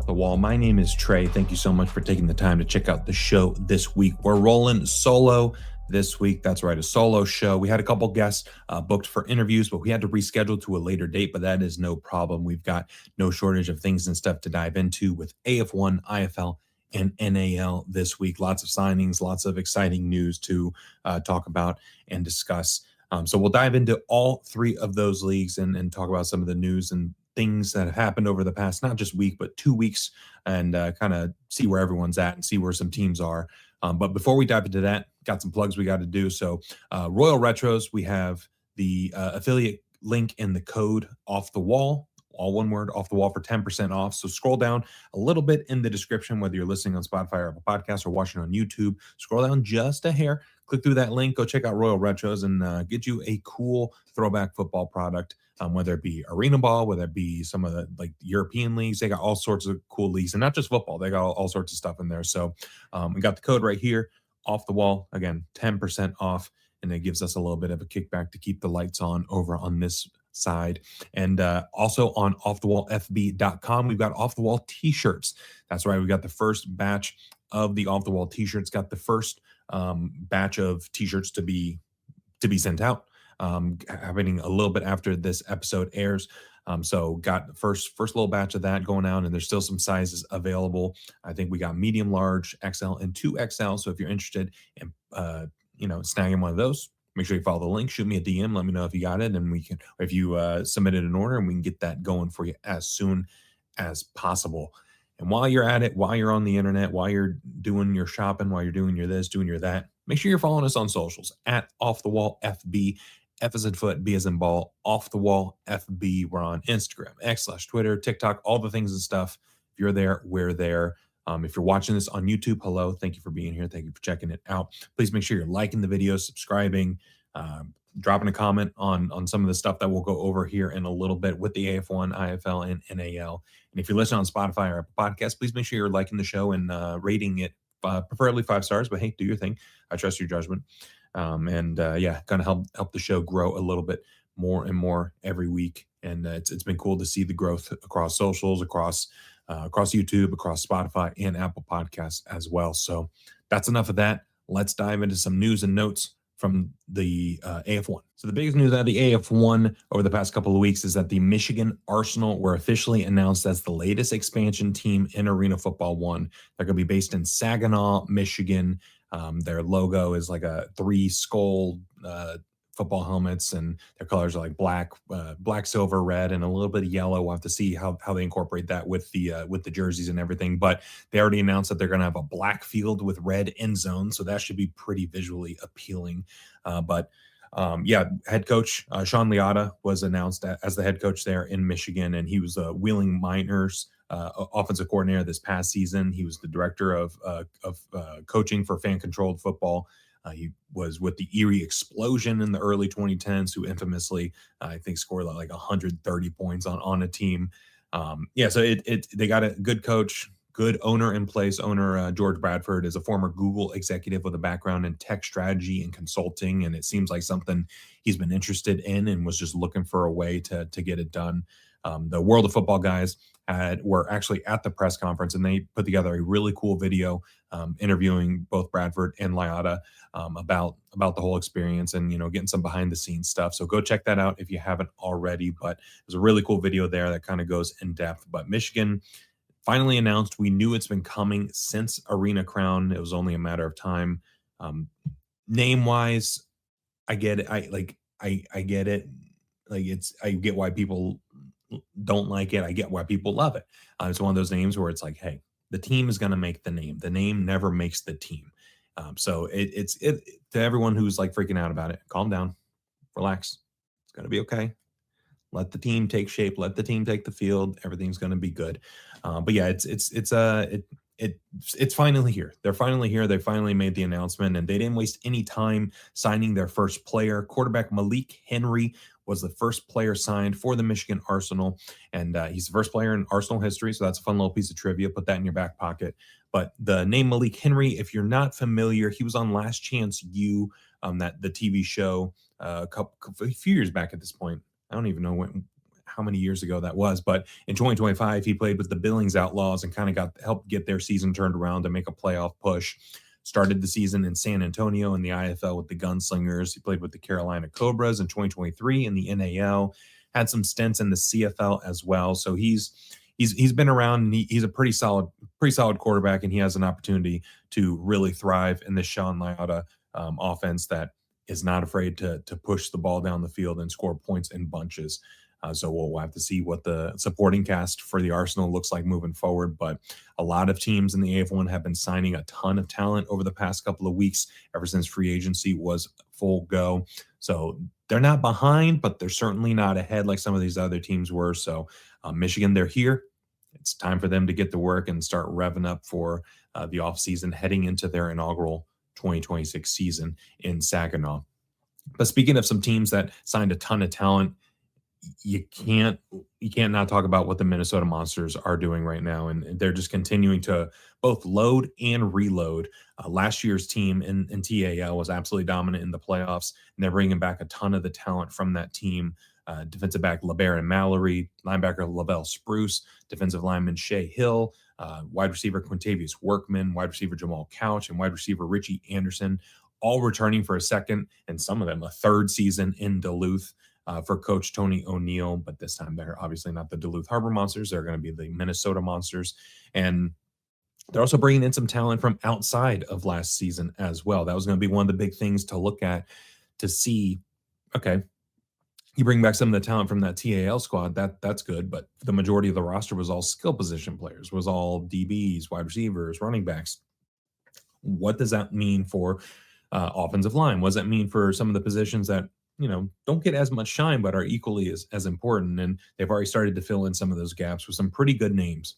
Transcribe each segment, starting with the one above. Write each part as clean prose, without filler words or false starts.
Off the Wall. My name is Trey. Thank you so much for taking the time to check out the show this week. We're rolling solo this week. That's right, a solo show. We had a couple guests booked for interviews, but we had to reschedule to a later date, but that is no problem. We've got no shortage of things and stuff to dive into with AF1, IFL, and NAL this week. Lots of signings, lots of exciting news to talk about and discuss. So we'll dive into all three of those leagues and talk about some of the news and things that have happened over the past, not just week, but 2 weeks, and kind of see where everyone's at and see where some teams are. But before we dive into that, got some plugs we got to do. So Royal Retros, we have the affiliate link in the code Off the Wall, all one word, Off the Wall, for 10% off. So scroll down a little bit in the description, whether you're listening on Spotify or Apple Podcasts or watching on YouTube. Scroll down just a hair, click through that link, go check out Royal Retros, and get you a cool throwback football product. Whether it be arena ball, whether it be some of the like European leagues, they got all sorts of cool leagues, and not just football. They got all sorts of stuff in there. So we got the code right here, Off the Wall. Again, 10% off, and it gives us a little bit of a kickback to keep the lights on over on this side. And also on offthewallfb.com, we've got Off the Wall t-shirts. That's right, we got the first batch of the Off the Wall t-shirts. Got the first batch of t-shirts to be sent out. Happening a little bit after this episode airs. So got the first little batch of that going out, and there's still some sizes available. I think we got medium, large, XL, and 2XL. So if you're interested in snagging one of those, make sure you follow the link, shoot me a DM, let me know if you got it, and we can, if you submitted an order, and we can get that going for you as soon as possible. And while you're at it, while you're on the internet, while you're doing your shopping, while you're doing your this, doing your that, make sure you're following us on socials at Off the Wall FB. F as in foot, B as in ball, Off the Wall FB. We're on Instagram, X/Twitter, TikTok, all the things and stuff. If you're there, we're there. If you're watching this on YouTube, hello. Thank you for being here. Thank you for checking it out. Please make sure you're liking the video, subscribing, dropping a comment on some of the stuff that we'll go over here in a little bit with the AF1, IFL, and NAL. And if you're listening on Spotify or Apple Podcasts, please make sure you're liking the show and rating it, preferably 5 stars. But hey, do your thing. I trust your judgment. Gonna help the show grow a little bit more and more every week. And it's been cool to see the growth across socials, across YouTube, across Spotify and Apple Podcasts as well. So that's enough of that. Let's dive into some news and notes from the AF1. So the biggest news out of the AF1 over the past couple of weeks is that the Michigan Arsenal were officially announced as the latest expansion team in Arena Football 1. They're going to be based in Saginaw, Michigan. Their logo is like a 3 skull football helmets, and their colors are like black, silver, red, and a little bit of yellow. We'll have to see how they incorporate that with the jerseys and everything. But they already announced that they're going to have a black field with red end zone, so that should be pretty visually appealing. Head coach Sean Liotta was announced as the head coach there in Michigan, and he was Wheeling Miners offensive coordinator this past season. He was the director of coaching for fan-controlled football. He was with the Erie Explosion in the early 2010s, who infamously, I think, scored like 130 points on a team. So they got a good coach, good owner in place. Owner George Bradford is a former Google executive with a background in tech strategy and consulting, and it seems like something he's been interested in and was just looking for a way to get it done. The World of Football guys were actually at the press conference, and they put together a really cool video interviewing both Bradford and Liotta about the whole experience and, getting some behind the scenes stuff. So go check that out if you haven't already. But there's a really cool video there that kind of goes in depth. But Michigan finally announced. We knew it's been coming since Arena Crown. It was only a matter of time. Name wise, I get it. I get it. I get why people don't like it. I get why people love it. It's one of those names where it's like, hey, the team is going to make the name. The name never makes the team. So it's to everyone who's like freaking out about it, calm down, relax. It's going to be okay. Let the team take shape. Let the team take the field. Everything's going to be good. It's finally here. They're finally here. They finally made the announcement, and they didn't waste any time signing their first player. Quarterback Malik Henry was the first player signed for the Michigan Arsenal, and he's the first player in Arsenal history, so that's a fun little piece of trivia. Put that in your back pocket. But the name Malik Henry, if you're not familiar, he was on Last Chance U, the TV show a few years back at this point. I don't even know how many years ago that was, but in 2025, he played with the Billings Outlaws and kind of helped get their season turned around to make a playoff push. Started the season in San Antonio in the IFL with the Gunslingers. He played with the Carolina Cobras in 2023 in the NAL. Had some stints in the CFL as well. So he's been around, and he's a pretty solid quarterback, and he has an opportunity to really thrive in this Sean Liotta offense that is not afraid to push the ball down the field and score points in bunches. So we'll have to see what the supporting cast for the Arsenal looks like moving forward. But a lot of teams in the AF1 have been signing a ton of talent over the past couple of weeks, ever since free agency was full go. So they're not behind, but they're certainly not ahead like some of these other teams were. So Michigan, they're here. It's time for them to get to work and start revving up for the offseason heading into their inaugural 2026 season in Saginaw. But speaking of some teams that signed a ton of talent, you can't not talk about what the Minnesota Monsters are doing right now, and they're just continuing to both load and reload. Last year's team in TAL was absolutely dominant in the playoffs, and they're bringing back a ton of the talent from that team. Defensive back LeBaron Mallory, linebacker Lavelle Spruce, defensive lineman Shea Hill, wide receiver Quintavious Workman, wide receiver Jamal Couch, and wide receiver Richie Anderson, all returning for a second, and some of them a third season in Duluth. For Coach Tony O'Neill, but this time they're obviously not the Duluth Harbor Monsters. They're going to be the Minnesota Monsters. And they're also bringing in some talent from outside of last season as well. That was going to be one of the big things to look at to see, okay, you bring back some of the talent from that TAL squad, that's good, but the majority of the roster was all skill position players, was all DBs, wide receivers, running backs. What does that mean for offensive line? What does that mean for some of the positions that don't get as much shine, but are equally as important? And they've already started to fill in some of those gaps with some pretty good names.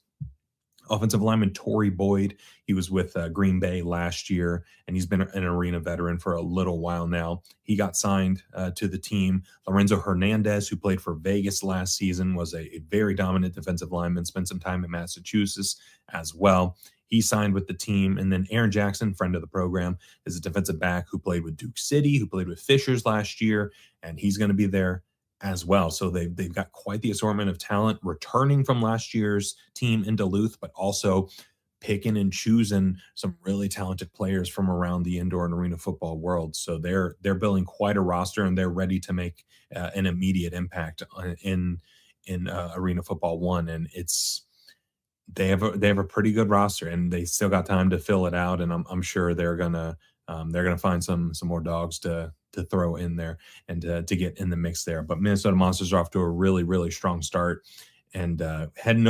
Offensive lineman Torrey Boyd, he was with Green Bay last year, and he's been an arena veteran for a little while now. He got signed to the team. Lorenzo Hernandez, who played for Vegas last season, was a very dominant defensive lineman, spent some time in Massachusetts as well. He signed with the team. And then Aaron Jackson, friend of the program, is a defensive back who played with Duke City, who played with Fishers last year, and he's going to be there as well. So they've got quite the assortment of talent returning from last year's team in Duluth, but also picking and choosing some really talented players from around the indoor and arena football world. So they're building quite a roster, and they're ready to make an immediate impact in Arena Football 1. And they have a pretty good roster, and they still got time to fill it out. And I'm sure they're gonna find some more dogs to throw in there and to get in the mix there. But Minnesota Monsters are off to a really, really strong start. And heading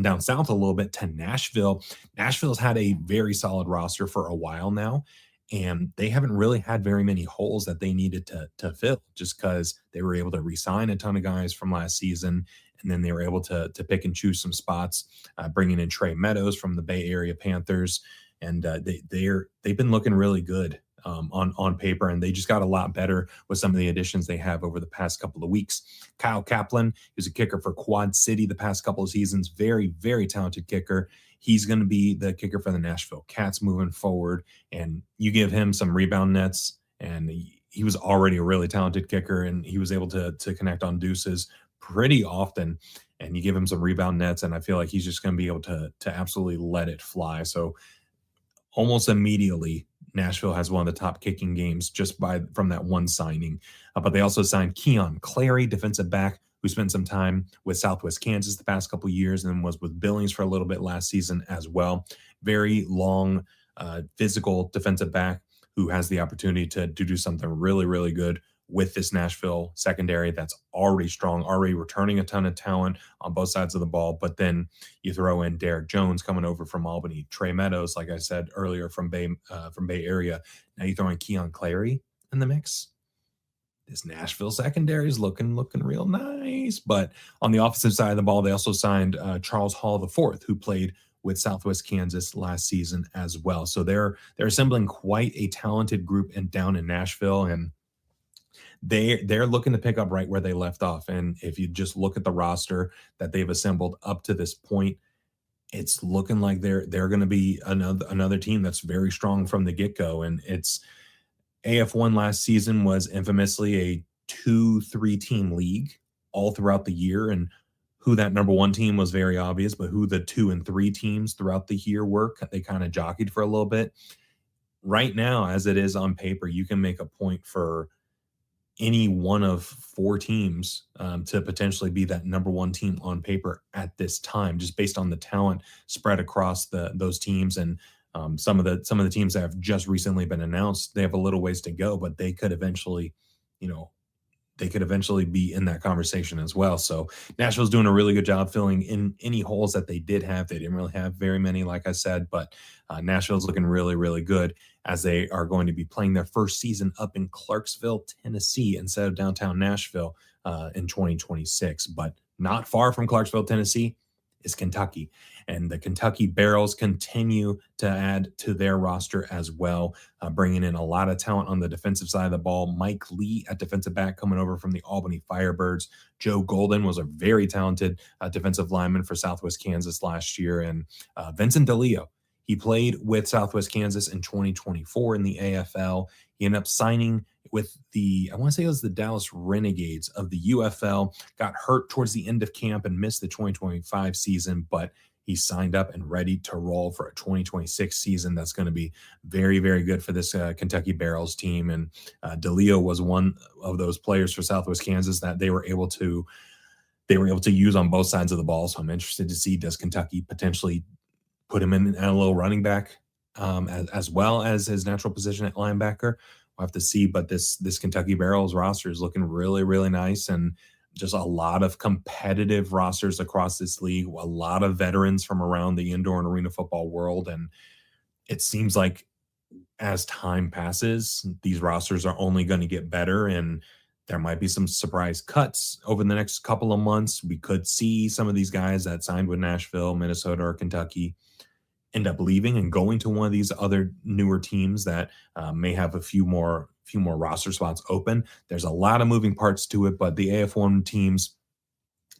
down south a little bit to Nashville. Nashville's had a very solid roster for a while now, and they haven't really had very many holes that they needed to fill, just because they were able to re-sign a ton of guys from last season, and then they were able to pick and choose some spots, bringing in Trey Meadows from the Bay Area Panthers, and they've been looking really good on paper, and they just got a lot better with some of the additions they have over the past couple of weeks. Kyle Kaplan, who's a kicker for Quad City the past couple of seasons, very, very talented kicker. He's going to be the kicker for the Nashville Cats moving forward, and you give him some rebound nets, and he was already a really talented kicker, and he was able to connect on deuces pretty often, and you give him some rebound nets, and I feel like he's just going to be able to absolutely let it fly. So almost immediately, Nashville has one of the top kicking games just from that one signing. But they also signed Keon Clary, defensive back, who spent some time with Southwest Kansas the past couple of years and was with Billings for a little bit last season as well. Very long, physical defensive back who has the opportunity to do something really, really good with this Nashville secondary that's already strong, already returning a ton of talent on both sides of the ball. But then you throw in Derek Jones coming over from Albany, Trey Meadows, like I said earlier, from Bay Area. Now you throw in Keon Clary in the mix. This Nashville secondary is looking real nice. But on the offensive side of the ball, they also signed Charles Hall IV, who played with Southwest Kansas last season as well. So they're assembling quite a talented group down in Nashville, and they're looking to pick up right where they left off. And if you just look at the roster that they've assembled up to this point, it's looking like they're going to be another team that's very strong from the get-go. And it's AF1 last season was infamously a 2-3 team league. all throughout the year, and who that number one team was very obvious, but who the 2 and 3 teams throughout the year were, they kind of jockeyed for a little bit. Right now, as it is on paper, you can make a point for any one of 4 teams to potentially be that number one team on paper at this time, just based on the talent spread across those teams. And some of the teams that have just recently been announced, they have a little ways to go, but they could eventually, you know, they could eventually be in that conversation as well. So Nashville's doing a really good job filling in any holes that they did have. They didn't really have very many, like I said, but Nashville's looking really, really good as they are going to be playing their first season up in Clarksville, Tennessee, instead of downtown Nashville in 2026. But not far from Clarksville, Tennessee is Kentucky. And the Kentucky Barrels continue to add to their roster as well, bringing in a lot of talent on the defensive side of the ball. Mike Lee at defensive back coming over from the Albany Firebirds. Joe Golden was a very talented defensive lineman for Southwest Kansas last year. And Vincent DeLeo, he played with Southwest Kansas in 2024 in the AFL. He ended up signing with I want to say it was the Dallas Renegades of the UFL, got hurt towards the end of camp and missed the 2025 season, but he signed up and ready to roll for a 2026 season. That's going to be very, very good for this Kentucky Barrels team. And DeLeo was one of those players for Southwest Kansas that they were able to use on both sides of the ball. So I'm interested to see, does Kentucky potentially put him in at a little running back as well as his natural position at linebacker? We'll have to see, but this Kentucky Barrels roster is looking really, really nice, and just a lot of competitive rosters across this league, a lot of veterans from around the indoor and arena football world. And it seems like as time passes, these rosters are only going to get better, and there might be some surprise cuts over the next couple of months. We could see some of these guys that signed with Nashville, Minnesota, or Kentucky end up leaving and going to one of these other newer teams that may have a few more roster spots open. There's a lot of moving parts to it, but the AF1 teams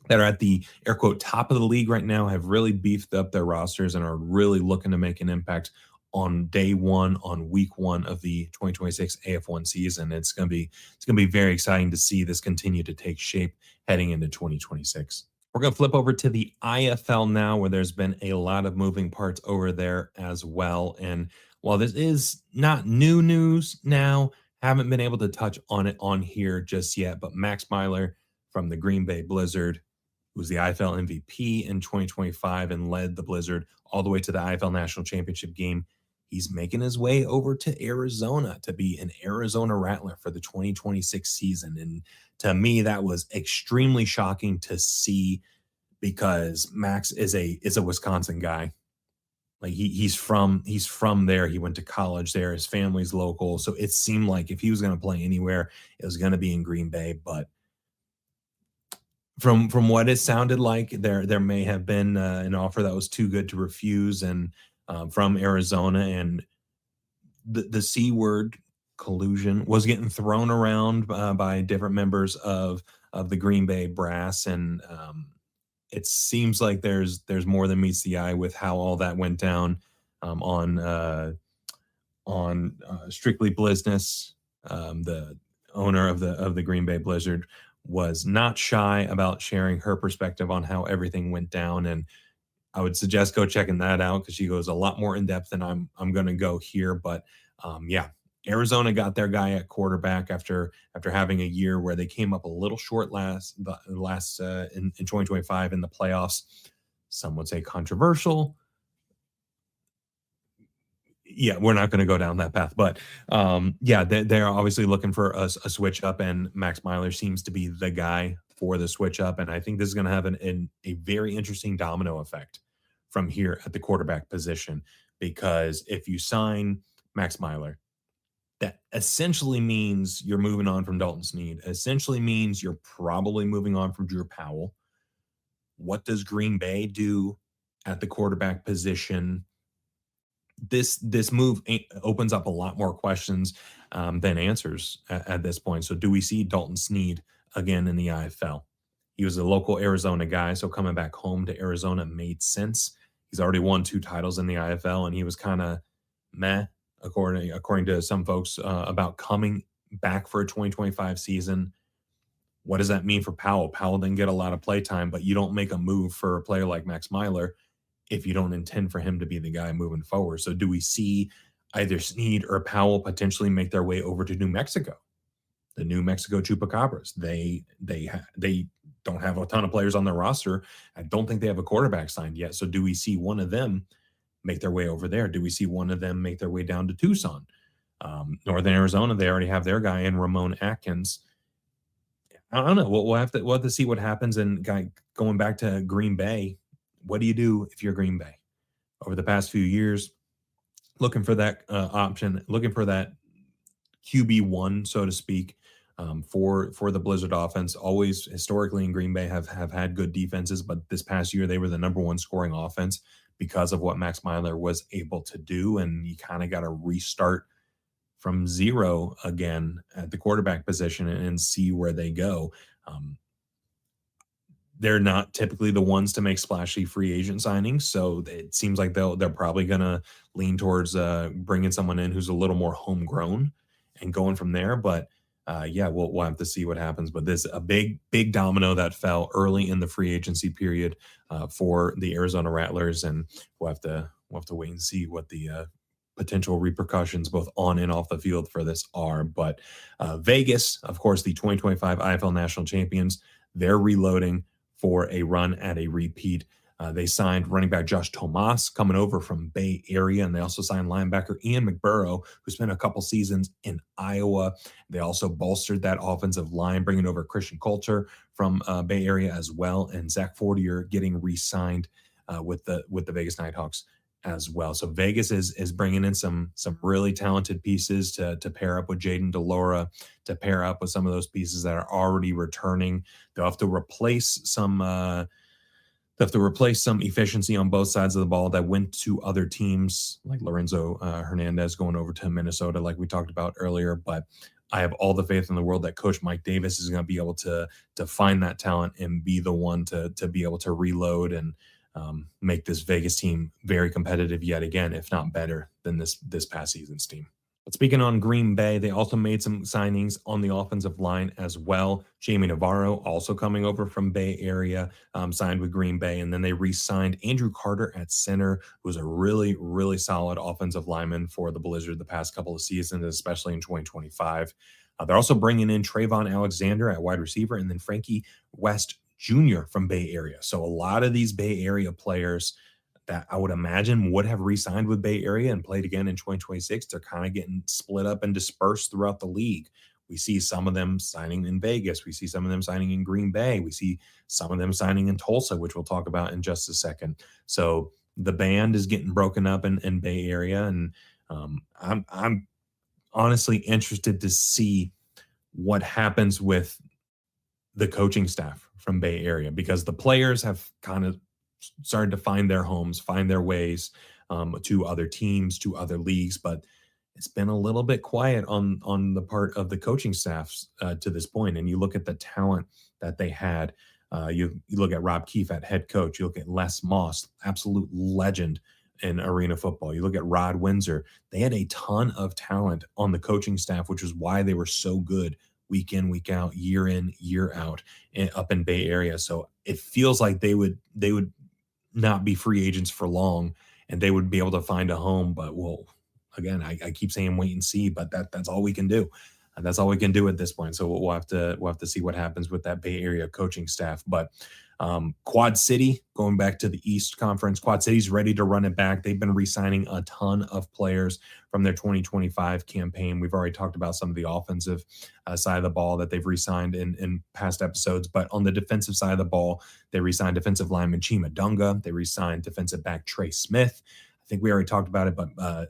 that are at the air quote top of the league right now have really beefed up their rosters and are really looking to make an impact on day one, on week one of the 2026 AF1 season. It's going to be very exciting to see this continue to take shape heading into 2026. We're going to flip over to the IFL now, where there's been a lot of moving parts over there as well. And while this is not new news now, haven't been able to touch on it on here just yet, but Max Myler from the Green Bay Blizzard, who was the IFL MVP in 2025 and led the Blizzard all the way to the IFL National Championship game, he's making his way over to Arizona to be an Arizona Rattler for the 2026 season. And to me, that was extremely shocking to see, because Max is a Wisconsin guy. Like he's from there. He went to college there. His family's local. So it seemed like if he was going to play anywhere, it was going to be in Green Bay. But from what it sounded like, there may have been an offer that was too good to refuse, and from Arizona, and the C word, collusion, was getting thrown around by different members of the Green Bay brass, and it seems like there's more than meets the eye with how all that went down on Strictly Business. The owner of the Green Bay Blizzard was not shy about sharing her perspective on how everything went down, and I would suggest go checking that out because she goes a lot more in depth than I'm going to go here. But yeah, Arizona got their guy at quarterback after having a year where they came up a little short last in 2025 in the playoffs. Some would say controversial. Yeah, we're not going to go down that path, but yeah, they're obviously looking for a switch up, and Max Myler seems to be the guy for the switch up. And I think this is going to have a very interesting domino effect from here at the quarterback position, because if you sign Max Myler, that essentially means you're moving on from Dalton Snead. It essentially means you're probably moving on from Drew Powell. What does Green Bay do at the quarterback position? This move opens up a lot more questions than answers at this point. So do we see Dalton Snead again in the IFL? He was a local Arizona guy, so coming back home to Arizona made sense. He's already won 2 titles in the IFL, and he was kind of meh, according to some folks, about coming back for a 2025 season. What does that mean for Powell? Powell didn't get a lot of play time, but you don't make a move for a player like Max Myler if you don't intend for him to be the guy moving forward. So do we see either Snead or Powell potentially make their way over to New Mexico? The New Mexico Chupacabras. They don't have a ton of players on their roster. I don't think they have a quarterback signed yet. So do we see one of them make their way over there? Do we see one of them make their way down to Tucson? Northern Arizona, they already have their guy in Ramon Atkins. I don't know. We'll have to see what happens. And going back to Green Bay, what do you do if you're Green Bay? Over the past few years, looking for that option, looking for that QB1, so to speak, for the Blizzard offense. Always historically in Green Bay have had good defenses, but this past year they were the number one scoring offense because of what Max Myler was able to do. And you kind of got to restart from zero again at the quarterback position and see where they go. They're not typically the ones to make splashy free agent signings, so it seems like they're probably going to lean towards bringing someone in who's a little more homegrown and going from there. But yeah, we'll have to see what happens. But this a big domino that fell early in the free agency period for the Arizona Rattlers, and we'll have to wait and see what the potential repercussions both on and off the field for this are. But Vegas, of course, the 2025 IFL National Champions, they're reloading for a run at a repeat. They signed running back Josh Tomas coming over from Bay Area, and they also signed linebacker Ian McBurrow, who spent a couple seasons in Iowa. They also bolstered that offensive line, bringing over Christian Coulter from Bay Area as well, and Zach Fortier getting re-signed with the Vegas Nighthawks as well. So Vegas is bringing in some really talented pieces to pair up with Jaden DeLora, to pair up with some of those pieces that are already returning. They'll have to replace some efficiency on both sides of the ball that went to other teams, like Lorenzo Hernandez going over to Minnesota, like we talked about earlier. But I have all the faith in the world that Coach Mike Davis is going to be able to find that talent and be the one to be able to reload and make this Vegas team very competitive yet again, if not better than this past season's team. But speaking on Green Bay, they also made some signings on the offensive line as well. Jamie Navarro, also coming over from Bay Area, signed with Green Bay. And then they re-signed Andrew Carter at center, who was a really, really solid offensive lineman for the Blizzard the past couple of seasons, especially in 2025. They're also bringing in Trayvon Alexander at wide receiver, and then Frankie West Jr. from Bay Area. So a lot of these Bay Area players that I would imagine would have re-signed with Bay Area and played again in 2026, they're kind of getting split up and dispersed throughout the league. We see some of them signing in Vegas. We see some of them signing in Green Bay. We see some of them signing in Tulsa, which we'll talk about in just a second. So the band is getting broken up in Bay Area, and I'm honestly interested to see what happens with the coaching staff from Bay Area, because the players have kind of started to find their homes, find their ways to other teams, to other leagues, but it's been a little bit quiet on the part of the coaching staffs to this point. And you look at the talent that they had. You look at Rob Keefe at head coach. You look at Les Moss, absolute legend in arena football. You look at Rod Windsor. They had a ton of talent on the coaching staff, which is why they were so good week in, week out, year in, year out, up in Bay Area. So it feels like they would not be free agents for long, and they would be able to find a home. But well, again, I keep saying wait and see, but that's all we can do. And that's all we can do at this point. So we'll have to see what happens with that Bay Area coaching staff. But Quad City, going back to the East Conference, Quad City's ready to run it back. They've been re-signing a ton of players from their 2025 campaign. We've already talked about some of the offensive side of the ball that they've re-signed in past episodes. But on the defensive side of the ball, they re-signed defensive lineman Chima Dunga. They re-signed defensive back Trey Smith. I think we already talked about it, but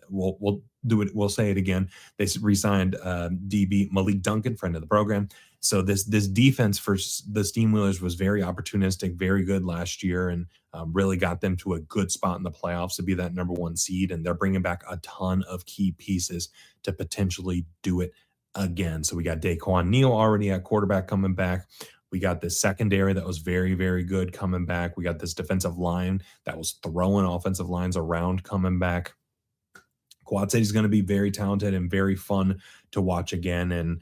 we'll do it. We'll say it again. They re-signed DB Malik Duncan, friend of the program. So this defense for the Steamwheelers was very opportunistic, very good last year, and really got them to a good spot in the playoffs to be that number one seed. And they're bringing back a ton of key pieces to potentially do it again. So we got Daquan Neal already at quarterback coming back. We got this secondary that was very, very good coming back. We got this defensive line that was throwing offensive lines around coming back. Quad City is going to be very talented and very fun to watch again. And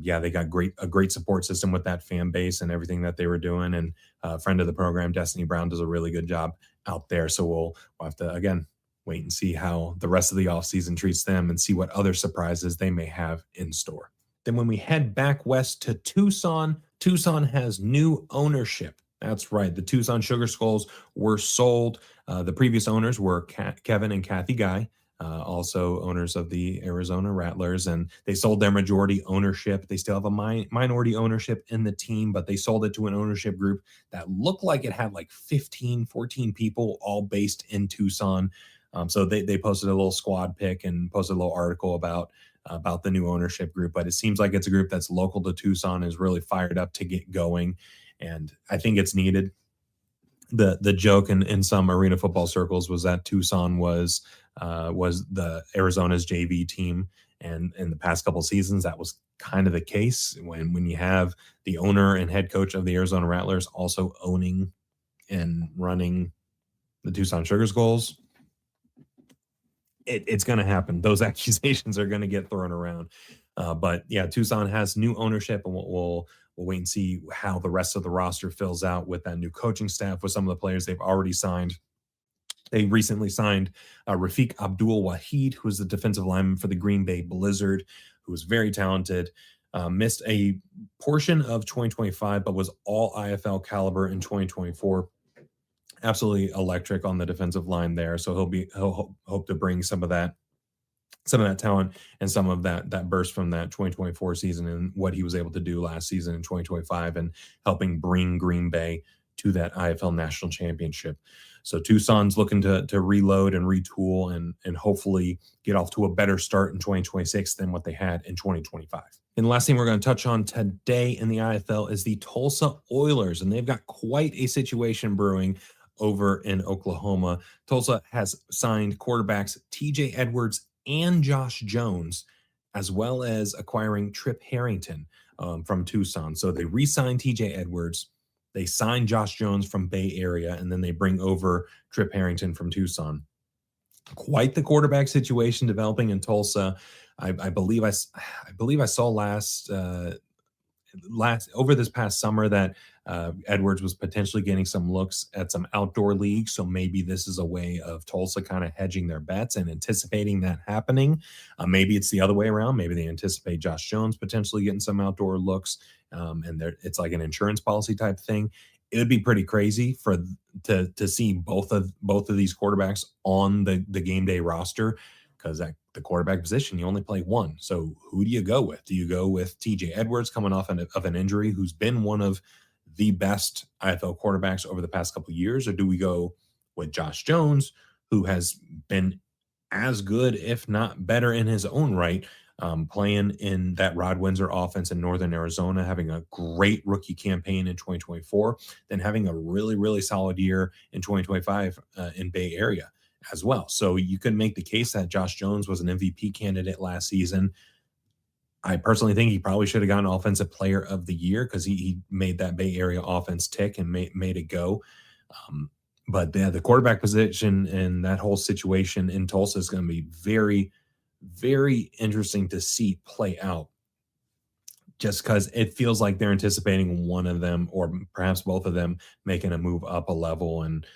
Yeah, they got a great support system with that fan base and everything that they were doing. And a friend of the program, Destiny Brown, does a really good job out there. So we'll have to, again, wait and see how the rest of the offseason treats them and see what other surprises they may have in store. Then when we head back west to Tucson, Tucson has new ownership. That's right. The Tucson Sugar Skulls were sold. The previous owners were Kevin and Kathy Guy, also owners of the Arizona Rattlers, and they sold their majority ownership. They still have a minority ownership in the team, but they sold it to an ownership group that looked like it had like 15, 14 people all based in Tucson. So they posted a little squad pic and posted a little article about the new ownership group. But it seems like it's a group that's local to Tucson, is really fired up to get going, and I think it's needed. The joke in some arena football circles was that Tucson was the Arizona's JV team, and in the past couple of seasons that was kind of the case. When you have the owner and head coach of the Arizona Rattlers also owning and running the Tucson Sugar Skulls, it's going to happen. Those accusations are going to get thrown around. But yeah, Tucson has new ownership, and we'll wait and see how the rest of the roster fills out with that new coaching staff, with some of the players they've already signed. They recently signed Rafiq Abdul Wahid, who is the defensive lineman for the Green Bay Blizzard, who is very talented. Missed a portion of 2025, but was all IFL caliber in 2024. Absolutely electric on the defensive line there. So he'll hope to bring some of that talent and some of that burst from that 2024 season and what he was able to do last season in 2025, and helping bring Green Bay to that IFL national championship. So Tucson's looking to reload and retool and hopefully get off to a better start in 2026 than what they had in 2025. And the last thing we're going to touch on today in the IFL is the Tulsa Oilers, and they've got quite a situation brewing over in Oklahoma. Tulsa has signed quarterbacks TJ Edwards and Josh Jones, as well as acquiring Trip Harrington from Tucson. So they re-signed TJ Edwards, they signed Josh Jones from Bay Area, and then they bring over Trip Harrington from Tucson. Quite the quarterback situation developing in Tulsa. I believe I saw last over this past summer that Edwards was potentially getting some looks at some outdoor leagues. So maybe this is a way of Tulsa kind of hedging their bets and anticipating that happening. Maybe it's the other way around. Maybe they anticipate Josh Jones potentially getting some outdoor looks, and it's like an insurance policy type thing. It would be pretty crazy to see both of these quarterbacks on the game day roster, because at the quarterback position, you only play one. So who do you go with? Do you go with TJ Edwards, coming off of an injury, who's been one of the best IFL quarterbacks over the past couple of years? Or do we go with Josh Jones, who has been as good, if not better in his own right, playing in that Rod Windsor offense in Northern Arizona, having a great rookie campaign in 2024, then having a really, really solid year in 2025 in Bay Area as well. So you could make the case that Josh Jones was an MVP candidate last season. I personally think he probably should have gotten Offensive Player of the Year, because he made that Bay Area offense tick and made it go. But yeah, the quarterback position and that whole situation in Tulsa is going to be very, very interesting to see play out, just because it feels like they're anticipating one of them, or perhaps both of them, making a move up a level. And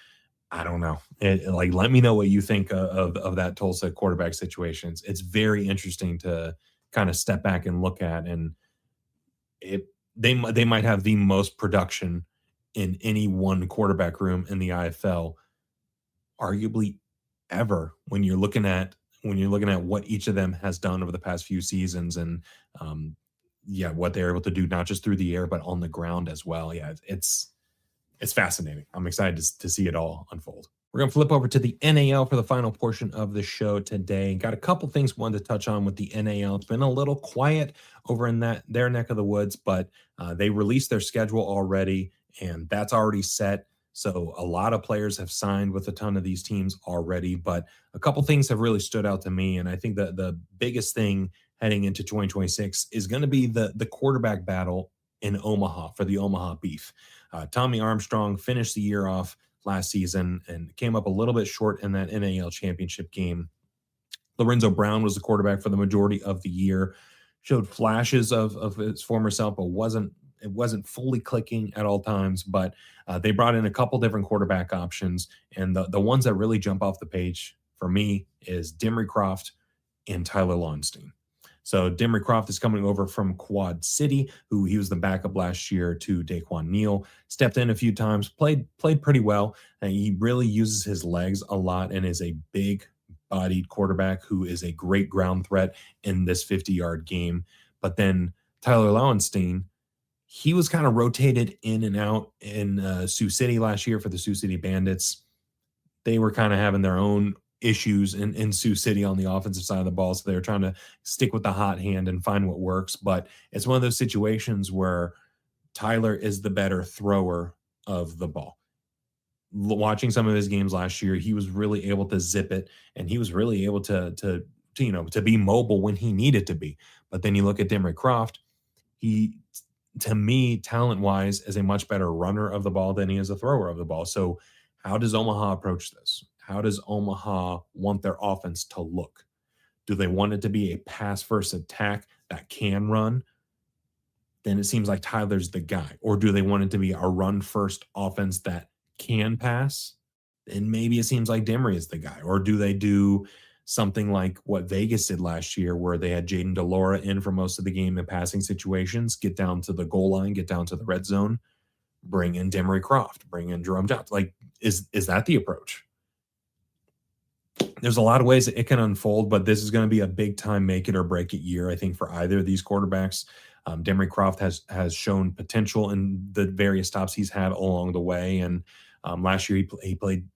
I don't know. Let me know what you think of that Tulsa quarterback situation. It's very interesting to kind of step back and look at, and they might have the most production in any one quarterback room in the IFL, arguably ever, when you're looking at what each of them has done over the past few seasons, and what they're able to do, not just through the air but on the ground as well. Yeah, it's fascinating. I'm excited to see it all unfold. We're going to flip over to the NAL for the final portion of the show today. Got a couple things wanted to touch on with the NAL. It's been a little quiet over in their neck of the woods, but they released their schedule already, and that's already set. So a lot of players have signed with a ton of these teams already, but a couple things have really stood out to me. And I think that the biggest thing heading into 2026 is going to be the quarterback battle in Omaha for the Omaha Beef. Tommy Armstrong finished the year off last season and came up a little bit short in that NAL championship game. Lorenzo Brown was the quarterback for the majority of the year. showed flashes of his former self, but it wasn't fully clicking at all times. But they brought in a couple different quarterback options, and the ones that really jump off the page for me is Dimry Croft and Tyler Lonstein. So Dimry Croft is coming over from Quad City, who he was the backup last year to Daquan Neal. Stepped in a few times, played pretty well, and he really uses his legs a lot and is a big bodied quarterback who is a great ground threat in this 50-yard game. But then Tyler Lowenstein, he was kind of rotated in and out in Sioux City last year for the Sioux City Bandits. They were kind of having their own issues in Sioux City on the offensive side of the ball. So they were trying to stick with the hot hand and find what works. But it's one of those situations where Tyler is the better thrower of the ball. Watching some of his games last year, he was really able to zip it, and he was really able to be mobile when he needed to be. But then you look at Dimry Croft, he, to me, talent-wise, is a much better runner of the ball than he is a thrower of the ball. So how does Omaha approach this? How does Omaha want their offense to look? Do they want it to be a pass-first attack that can run? Then it seems like Tyler's the guy. Or do they want it to be a run-first offense that can pass? And maybe it seems like Dimry is the guy. Or do they do something like what Vegas did last year, where they had Jaden DeLora in for most of the game in passing situations, get down to the goal line, get down to the red zone, bring in Dimry Croft, bring in Jerome Johnson? Like, is that the approach? There's a lot of ways that it can unfold, but this is going to be a big time make it or break it year, I think, for either of these quarterbacks. Dimry Croft has shown potential in the various stops he's had along the way, and last year he played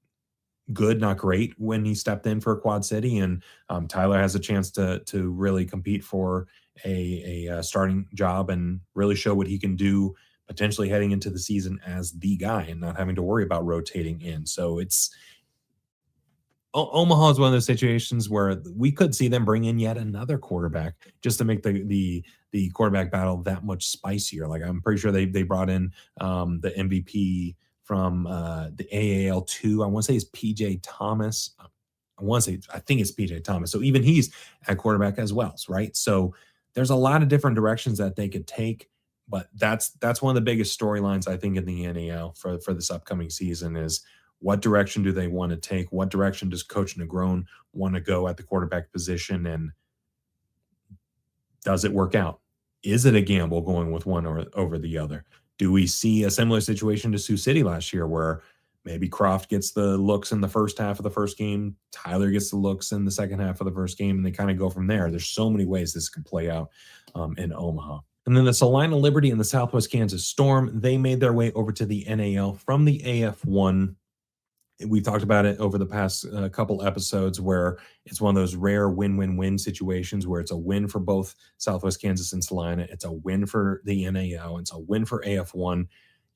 good, not great, when he stepped in for Quad City, and Tyler has a chance to really compete for a starting job and really show what he can do, potentially heading into the season as the guy and not having to worry about rotating in. So it's Omaha is one of those situations where we could see them bring in yet another quarterback just to make the quarterback battle that much spicier. Like, I'm pretty sure they brought in the MVP from the AAL2. I want to say it's PJ Thomas. I think it's PJ Thomas. So even he's at quarterback as well, right? So there's a lot of different directions that they could take, but that's one of the biggest storylines, I think, in the NAL for this upcoming season is, what direction do they want to take? What direction does Coach Negron want to go at the quarterback position? And does it work out? Is it a gamble going with one or over the other? Do we see a similar situation to Sioux City last year, where maybe Croft gets the looks in the first half of the first game, Tyler gets the looks in the second half of the first game, and they kind of go from there? There's so many ways this could play out in Omaha. And then the Salina Liberty and the Southwest Kansas Storm, they made their way over to the NAL from the AF1. We've talked about it over the past couple episodes, where it's one of those rare win-win-win situations where it's a win for both Southwest Kansas and Salina. It's a win for the NAL. It's a win for AF1.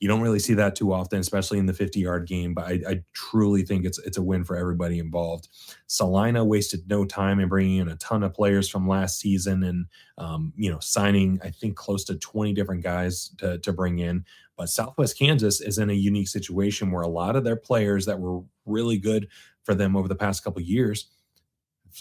You don't really see that too often, especially in the 50-yard game, but I truly think it's a win for everybody involved. Salina wasted no time in bringing in a ton of players from last season and, signing, I think, close to 20 different guys to bring in. But Southwest Kansas is in a unique situation where a lot of their players that were really good for them over the past couple of years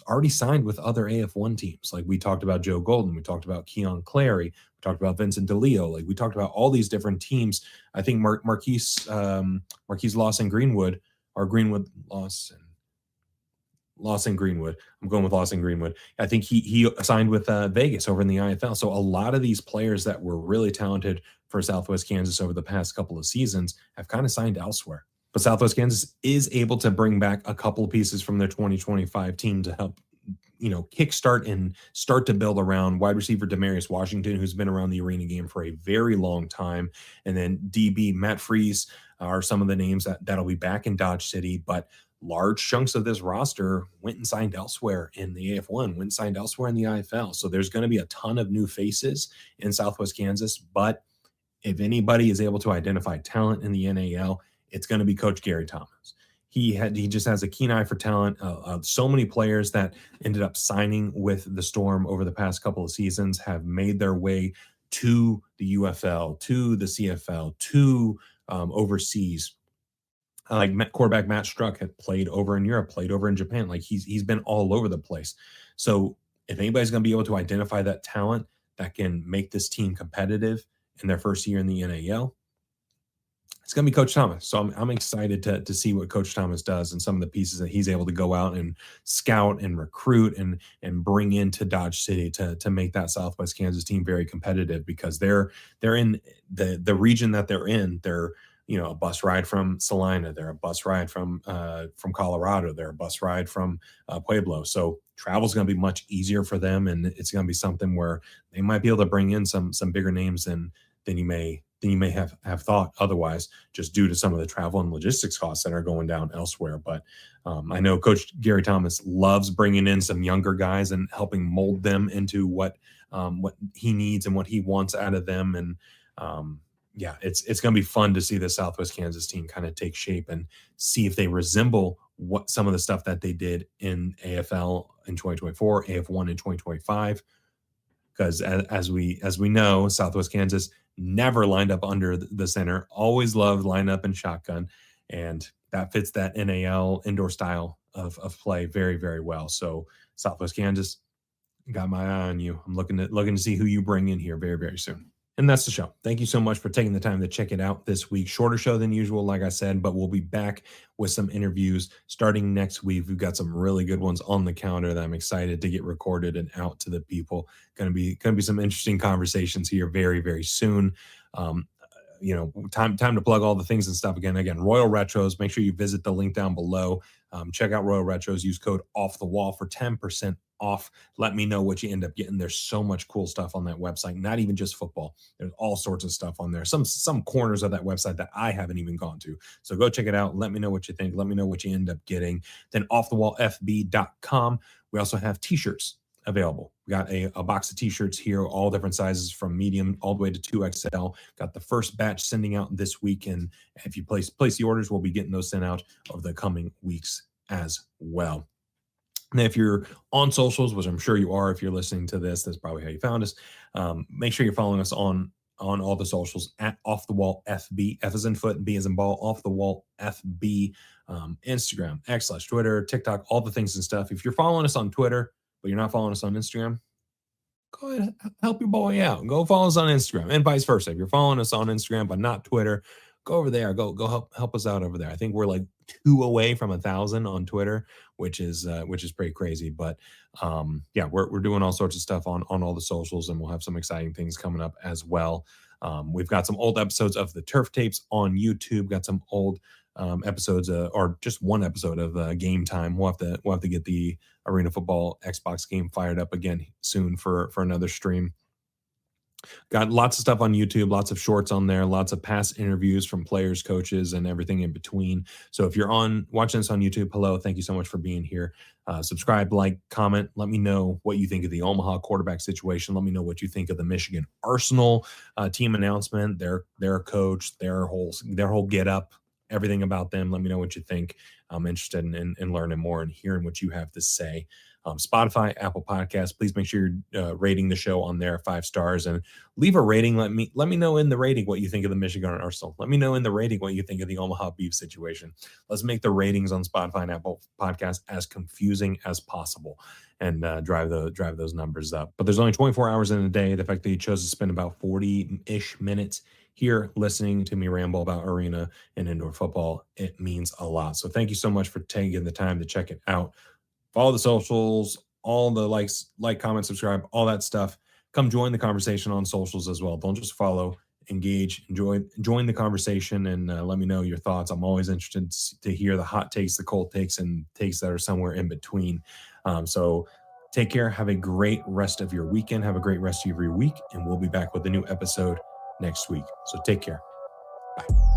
already signed with other AF1 teams. Like, we talked about Joe Golden, we talked about Keon Clary, we talked about Vincent DeLeo. Like, we talked about all these different teams. I think Marquise Lawson Greenwood, or Greenwood Lawson Greenwood. I'm going with Lawson Greenwood. I think he signed with Vegas over in the IFL. So a lot of these players that were really talented for Southwest Kansas over the past couple of seasons have kind of signed elsewhere. But Southwest Kansas is able to bring back a couple of pieces from their 2025 team to help, kickstart and start to build around wide receiver Demarius Washington, who's been around the arena game for a very long time. And then DB Matt Freeze are some of the names that'll be back in Dodge City. But large chunks of this roster went and signed elsewhere in the AF1, went and signed elsewhere in the IFL. So there's going to be a ton of new faces in Southwest Kansas. But if anybody is able to identify talent in the NAL, it's going to be Coach Gary Thomas. He just has a keen eye for talent. So many players that ended up signing with the Storm over the past couple of seasons have made their way to the UFL, to the CFL, to overseas. Like quarterback Matt Struck had played over in Europe, played over in Japan. Like, he's been all over the place. So if anybody's going to be able to identify that talent, that can make this team competitive in their first year in the NAL, it's going to be Coach Thomas. So I'm excited to see what Coach Thomas does and some of the pieces that he's able to go out and scout and recruit and bring into Dodge City to make that Southwest Kansas team very competitive, because they're in the region that they're in. They're, you know, a bus ride from Salina. They're a bus ride from Colorado. They're a bus ride from Pueblo. So travel is going to be much easier for them, and it's going to be something where they might be able to bring in some bigger names than you may have thought otherwise, just due to some of the travel and logistics costs that are going down elsewhere. But I know Coach Gary Thomas loves bringing in some younger guys and helping mold them into what he needs and what he wants out of them. And yeah, it's going to be fun to see the Southwest Kansas team kind of take shape and see if they resemble what some of the stuff that they did in AFL in 2024, AF1 in 2025. Because as we know, Southwest Kansas never lined up under the center, always loved line up and shotgun, and that fits that NAL indoor style of play very, very well. So Southwest Kansas, got my eye on you. I'm looking to see who you bring in here very, very soon. And that's the show. Thank you so much for taking the time to check it out this week. Shorter show than usual, like I said, but we'll be back with some interviews starting next week. We've got some really good ones on the calendar that I'm excited to get recorded and out to the people. Going to be some interesting conversations here very, very soon. You know, time to plug all the things and stuff again. Royal Retros. Make sure you visit the link down below. Check out Royal Retros. Use code OFFTHEWALL for 10% off. Let me know what you end up getting. There's so much cool stuff on that website. Not even just football. There's all sorts of stuff on there. Some corners of that website that I haven't even gone to. So go check it out. Let me know what you think. Let me know what you end up getting. Then offthewallfb.com. We also have t-shirts available. We got a box of t-shirts here, all different sizes from medium all the way to 2XL. Got the first batch sending out this week, and if you place the orders, we'll be getting those sent out over the coming weeks as well. And if you're on socials, which I'm sure you are, if you're listening to this, that's probably how you found us. Make sure you're following us on all the socials at Off the Wall FB, F as in foot, B as in ball, Off the Wall FB, Instagram, X/Twitter, TikTok, all the things and stuff. If you're following us on Twitter, but you're not following us on Instagram, go ahead, help your boy out. Go follow us on Instagram, and vice versa. If you're following us on Instagram but not Twitter, go over there. Go help us out over there. I think we're like 2 away from 1,000 on Twitter, which is pretty crazy. But yeah, we're doing all sorts of stuff on all the socials, and we'll have some exciting things coming up as well. We've got some old episodes of the Turf Tapes on YouTube. Got some old episodes, or just one episode of Game Time. We'll have to get the Arena Football Xbox game fired up again soon for another stream. Got lots of stuff on YouTube, lots of shorts on there, lots of past interviews from players, coaches, and everything in between. So if you're watching this on YouTube, hello, thank you so much for being here. Subscribe, like, comment. Let me know what you think of the Omaha quarterback situation. Let me know what you think of the Michigan Arsenal team announcement, their coach, their whole get up, everything about them. Let me know what you think. I'm interested in learning more and hearing what you have to say. Spotify, Apple Podcasts, please make sure you're rating the show on there 5 stars and leave a rating. Let me know in the rating what you think of the Michigan Arsenal. Let me know in the rating what you think of the Omaha Beef situation. Let's make the ratings on Spotify and Apple Podcasts as confusing as possible and drive those numbers up. But there's only 24 hours in a day. The fact that you chose to spend about 40-ish minutes here listening to me ramble about arena and indoor football, it means a lot. So thank you so much for taking the time to check it out. Follow the socials, all the likes, comment, subscribe, all that stuff. Come join the conversation on socials as well. Don't just follow, engage, join the conversation, and let me know your thoughts. I'm always interested to hear the hot takes, the cold takes, and takes that are somewhere in between. So take care. Have a great rest of your weekend. Have a great rest of your week, and we'll be back with a new episode next week. So take care. Bye.